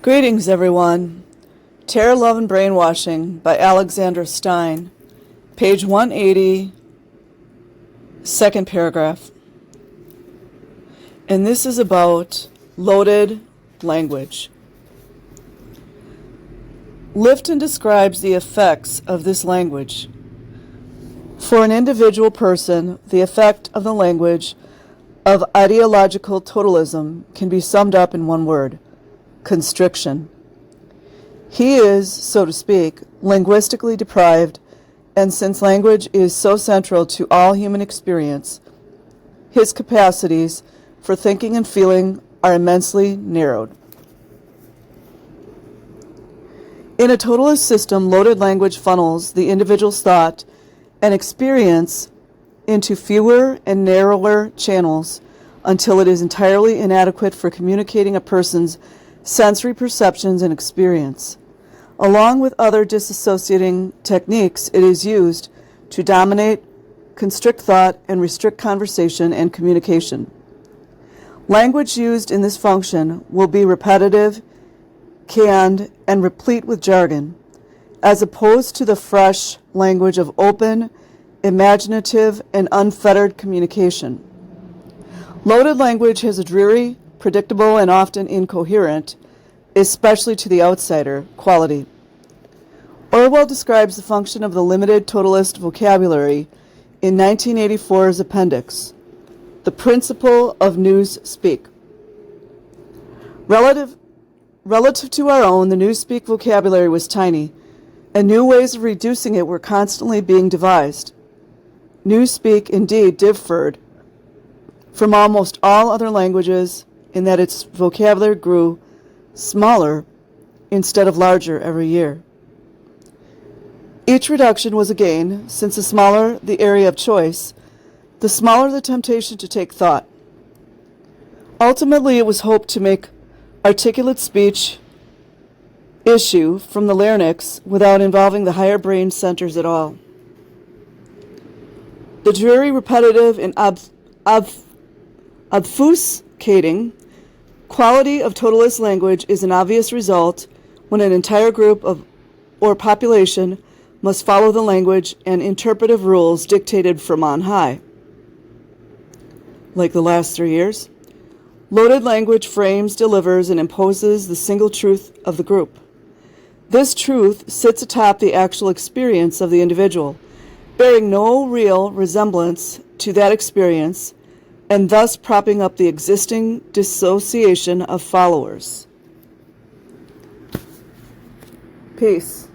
Greetings, everyone. Terror, Love, and Brainwashing by Alexandra Stein. Page 180, second paragraph. And this is about loaded language. Lifton describes the effects of this language. For an individual person, the effect of the language of ideological totalism can be summed up in one word: constriction. He is, so to speak, linguistically deprived, and since language is so central to all human experience, his capacities for thinking and feeling are immensely narrowed. In a totalist system, loaded language funnels the individual's thought and experience into fewer and narrower channels until it is entirely inadequate for communicating a person's sensory perceptions and experience. Along with other disassociating techniques, it is used to dominate, constrict thought, and restrict conversation and communication. Language used in this function will be repetitive, canned, and replete with jargon, as opposed to the fresh language of open, imaginative, and unfettered communication. Loaded language has a dreary, predictable, and often incoherent, especially to the outsider, quality. Orwell describes the function of the limited totalist vocabulary in 1984's appendix, The Principle of Newspeak. Relative to our own, the Newspeak vocabulary was tiny, and new ways of reducing it were constantly being devised. Newspeak indeed differed from almost all other languages in that its vocabulary grew smaller instead of larger every year. Each reduction was a gain, since the smaller the area of choice, the smaller the temptation to take thought. Ultimately, it was hoped to make articulate speech issue from the larynx without involving the higher brain centers at all. The dreary, repetitive, and obfuscating quality of totalist language is an obvious result when an entire group or population must follow the language and interpretive rules dictated from on high. Like the last 3 years, loaded language frames, delivers, and imposes the single truth of the group. This truth sits atop the actual experience of the individual, bearing no real resemblance to that experience, and thus propping up the existing dissociation of followers. Peace.